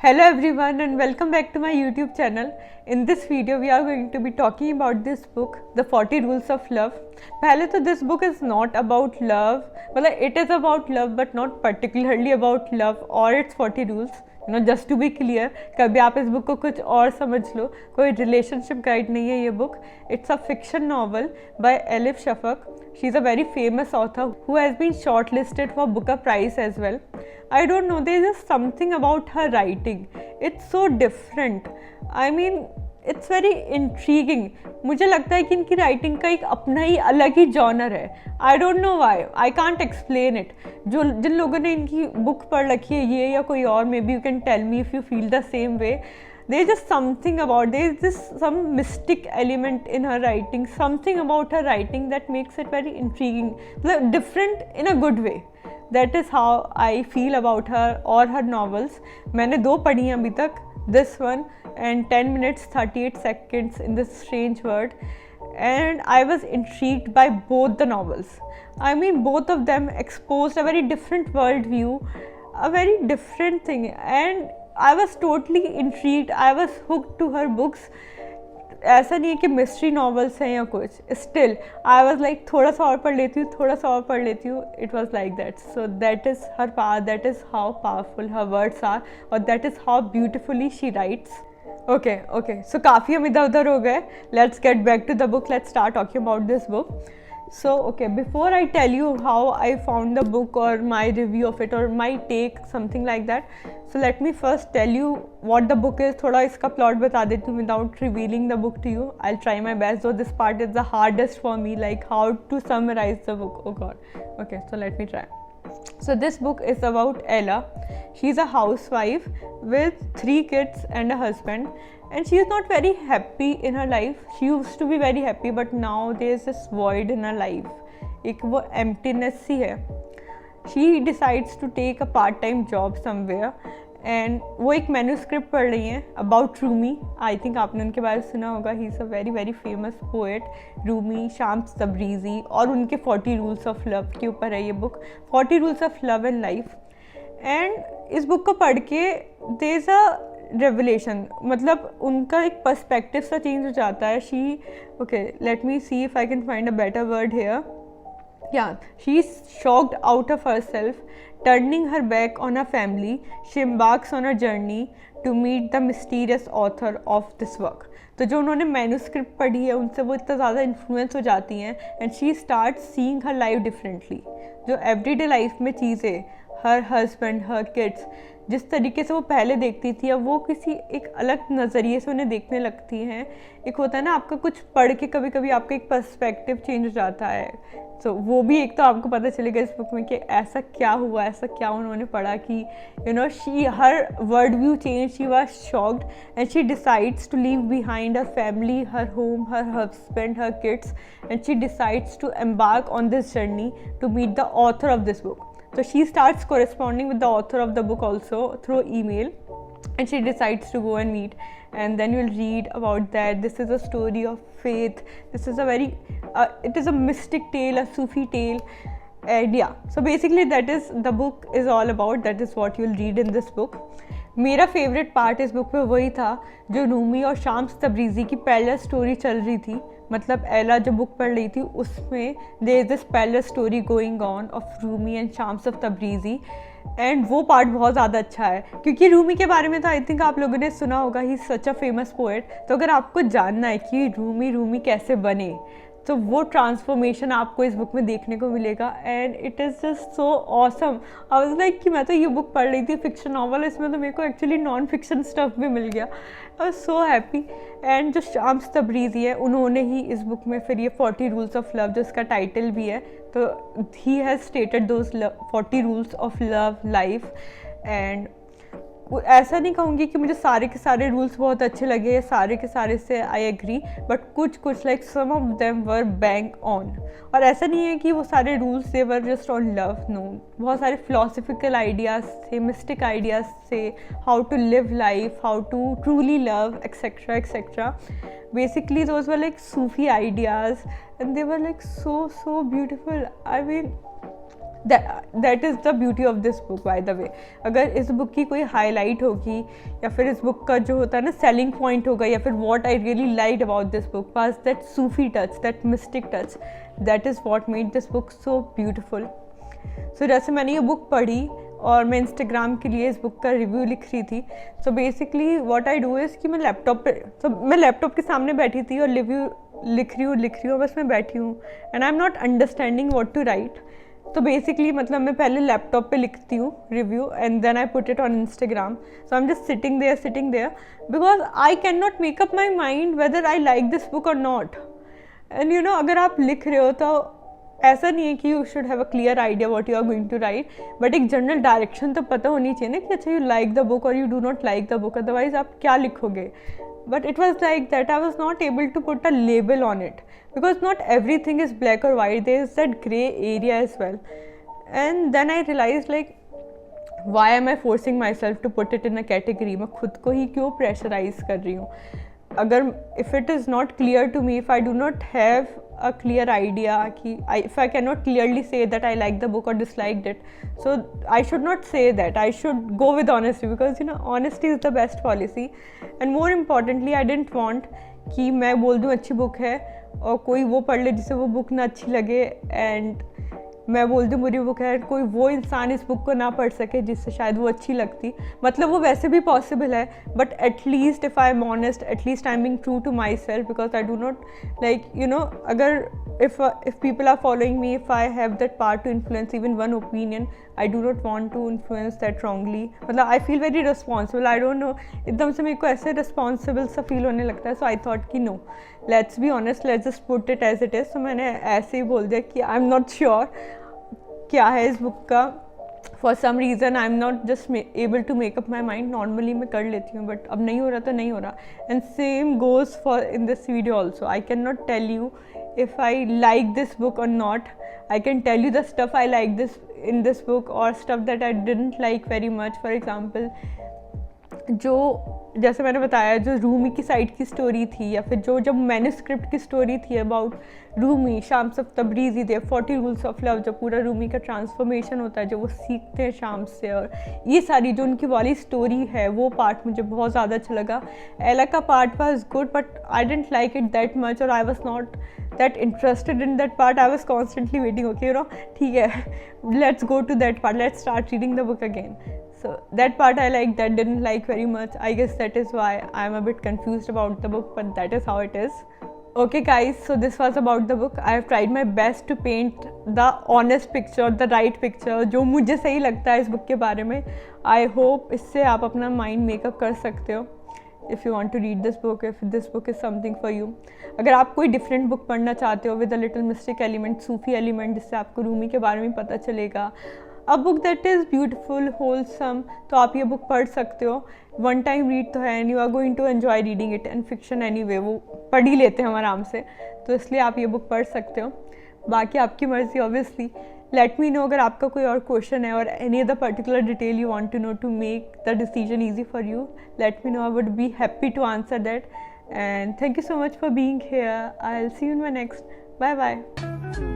Hello everyone and welcome back to my YouTube channel. In this video we are going to be talking about this book, The 40 Rules of Love. पहले तो this book is not about love, मतलब it is about love but not particularly about love or its 40 rules. You know, just to be clear, कभी आप इस book को कुछ और समझ लो, कोई रिलेशनशिप गाइड नहीं है ये book. It's a fiction novel by Elif Shafak. She's a very famous author who has been shortlisted for Booker Prize as well. I don't know, there's just something about her writing. It's so different. I mean, it's very intriguing. मुझे लगता है कि इनकी writing का एक अपना ही अलग ही genre है. I don't know why. I can't explain it. जिन लोगों ने इनकी बुक पढ़ रखी है ये या कोई और, maybe you can tell me if you feel the same way. There's just something about, there's just some mystic element in her writing, something about her writing that makes it very intriguing, different in a good way. That is how I feel about her or her novels. मैंने दो पढ़ी हैं अभी तक, this one and 10 minutes 38 seconds in this strange world, and I was intrigued by both the novels. I mean, both of them exposed a very different worldview, a very different thing, and I was totally intrigued. I was hooked to her books. ऐसा नहीं है कि mystery novels हैं या कुछ, still I was like थोड़ा सा और पढ़ लेती हूँ, थोड़ा सा और पढ़ लेती हूँ. It was like that. So that is her power, that is how powerful her words are, और that is how beautifully she writes. Okay so काफ़ी हम इधर उधर हो गए. Let's get back to the book. Let's start talking about this book. So okay, before I tell you how I found the book or my review of it or my take, something like that, so let me first tell you what the book is. थोड़ा इसका plot बता देती हूँ without revealing the book to you. I'll try my best, though this part is the hardest for me, like how to summarize the book. Oh god. Okay, so let me try. So this book is about Ella. She's a housewife with 3 kids and a husband, and she is not very happy in her life. She used to be very happy, but now there is this void in her life. एक वो emptiness सी है. She decides to take a part-time job somewhere, and वो एक manuscript पढ़ रही हैं about Rumi. I think आपने उनके बारे में सुना होगा. He is a very very famous poet. Rumi, शाम्स तब्रीज़ी, और उनके 40 rules of love के ऊपर है ये book. 40 rules of love and life. And इस बुक को पढ़ के there is a रेवलेशन, मतलब उनका एक पर्सपेक्टिव सा चेंज हो जाता है. She okay, let me see if I can find a better word here. या she is shocked out of herself, turning her back on a family. She embarks on a journey to meet the mysterious author of this work. तो जो उन्होंने manuscript पढ़ी है उनसे वो इतना ज़्यादा इन्फ्लुएंस हो जाती हैं, and she start seeing her life differently. जो एवरीडे लाइफ में चीज़ें, हर हस्बैंड, हर किड्स, जिस तरीके से वो पहले देखती थी, अब वो किसी एक अलग नज़रिए से उन्हें देखने लगती हैं. एक होता है ना, आपका कुछ पढ़ के कभी कभी आपका एक पर्सपेक्टिव चेंज हो जाता है. तो वो भी एक तो आपको पता चलेगा इस बुक में कि ऐसा क्या हुआ, ऐसा क्या उन्होंने पढ़ा कि you know she her world view change. She was shocked and she decides to leave behind her family, her home, her husband, her kids, and she decides to embark on this journey to meet the author of this book. So she starts corresponding with the author of the book also through email, and she decides to go and meet, and then you'll read about that. This is a story of faith. This is a very it is a mystic tale, a Sufi tale, and yeah, so basically that is the book is all about. That is what you'll read in this book. मेरा favourite part इस book में वही था जो रूमी और शाम्स तब्रीज़ी की parallel story चल रही थी. मतलब एला जो बुक पढ़ रही थी उसमें there is this parallel story going on of Rumi and Shams of Tabrizi, and वो पार्ट बहुत ज़्यादा अच्छा है. क्योंकि रूमी के बारे में तो आई थिंक आप लोगों ने सुना होगा, he is such a famous poet. तो अगर आपको जानना है कि रूमी कैसे बने, तो वो ट्रांसफॉर्मेशन आपको इस बुक में देखने को मिलेगा, and it is just so awesome. I was like कि मैं तो ये बुक पढ़ रही थी फिक्शन नॉवल, इसमें तो मेरे को एक्चुअली नॉन फिक्शन स्टफ भी मिल गया. I was so happy. And जो शाम्स तब्रीज़ी है उन्होंने ही इस बुक में फिर ये 40 रूल्स ऑफ लव, जो इसका टाइटल भी है, तो he has stated those 40 rules of love life. And ऐसा नहीं कहूँगी कि मुझे सारे के सारे रूल्स बहुत अच्छे लगे या सारे के सारे से आई एग्री, बट कुछ like some of them were bang on. और ऐसा नहीं है कि वो सारे rules they were just on love, no. बहुत सारे फिलोसफिकल आइडियाज़ थे, मिस्टिक आइडियाज़ थे, how to live life, how to truly love, etcetera etcetera. Basically those were like Sufi ideas, and they were like so beautiful. I mean, that is the beauty of this book by the way. अगर इस book की कोई highlight होगी या फिर इस book का जो होता है ना सेलिंग पॉइंट होगा या फिर what I really liked about this book was that Sufi touch, that mystic touch. That is what made this book so beautiful. So जैसे मैंने ये बुक पढ़ी और मैं इंस्टाग्राम के लिए इस बुक का रिव्यू लिख रही थी. So basically what I do is कि मैं लैपटॉप के सामने बैठी थी और रिव्यू लिख रही हूँ बस मैं बैठी हूँ and I am not understanding what to write. तो बेसिकली मतलब मैं पहले लैपटॉप पे लिखती हूँ review and then I put it on Instagram. So I am just sitting there because I can not make up my mind whether I like this book और not. And you know अगर आप लिख रहे हो तो ऐसा नहीं है कि you should have a clear idea what you are going to write, but एक जनरल डायरेक्शन तो पता होनी चाहिए ना कि अच्छा यू लाइक द बुक और you do not like the book, otherwise आप क्या लिखोगे. But it was like that I was not able to put a label on it because not everything is black or white, there is that gray area as well. And then I realized like why am I forcing myself to put it in a category. मैं खुद को ही क्यों pressurise कर रही हूँ. अगर if it is not clear to me, if I do not have a clear idea कि if I cannot clearly say that I like the book or disliked it, so I should not say that. I should go with honesty because you know honesty is the best policy. And more importantly I didn't want कि मैं बोल दूँ अच्छी book है और कोई वो पढ़ ले जिसे वो बुक ना अच्छी लगे एंड मैं बोल दूँ बुरी बुक है, कोई वो इंसान इस बुक को ना पढ़ सके जिससे शायद वो अच्छी लगती. मतलब वो वैसे भी पॉसिबल है but at least if I am honest, at least I am being true to myself because I do not like you know अगर if people are following me, if I have that power to influence even one opinion, I do not want to influence that wrongly. मतलब I feel very responsible. I don't know, एकदम से मेरे को ऐसे responsible सा feel होने लगता है. So I thought कि no, let's be honest, let's just put it as it is. So मैंने ऐसे ही बोल दिया कि I'm not sure क्या है इस बुक का. For some reason I am not just able to make up my mind. Normally मैं कर लेती हूँ but अब नहीं हो रहा तो नहीं हो रहा. And same goes for in this video also. I cannot tell you if I like this book or not. I can tell you the stuff I like this in this book or stuff that I didn't like very much. For example, जो जैसे मैंने बताया जो रूमी की side की story थी या फिर जो जब मैन्युस्क्रिप्ट की स्टोरी थी अबाउट रूमी, शाम्स ऑफ तब्रीज़ी थे, 40 रूल्स ऑफ लव, जो पूरा रूमी का ट्रांसफॉर्मेशन होता है जो वो सीखते हैं शाम्स से, और ये सारी जो उनकी वाली स्टोरी है वो पार्ट मुझे बहुत ज़्यादा अच्छा लगा. एला का part was good but I didn't like it that much और I was not that interested in that part. I was constantly waiting okay you know ठीक है let's go to that part, let's start reading the book again. So that part I liked, that didn't like very much. I guess that is why I'm a bit confused about the book, but that is how it is. Okay guys, so this was about the book. I have tried my best to paint the honest picture, the right picture, जो मुझे सही लगता है इस book के बारे में. I hope इससे आप अपना mind makeup कर सकते हो. If you want to read this book, if this book is something for you. अगर आप कोई different book पढ़ना चाहते हो with a little mystic element, Sufi element, जिससे आपको रूमी के बारे में पता चलेगा, a book that is beautiful wholesome, तो आप ये बुक पढ़ सकते हो. वन टाइम रीड तो है and you are going to enjoy reading it. And fiction anyway वो पढ़ ही लेते हैं हम आराम से, तो इसलिए आप ये बुक पढ़ सकते हो. बाकी आपकी मर्ज़ी ऑब्वियसली. लेट मी नो अगर आपका कोई और क्वेश्चन है और any other particular detail you want to know to make the decision easy for you. Let me know, I would be happy to answer that. And thank you so much for being here. I will see you in my next. Bye bye.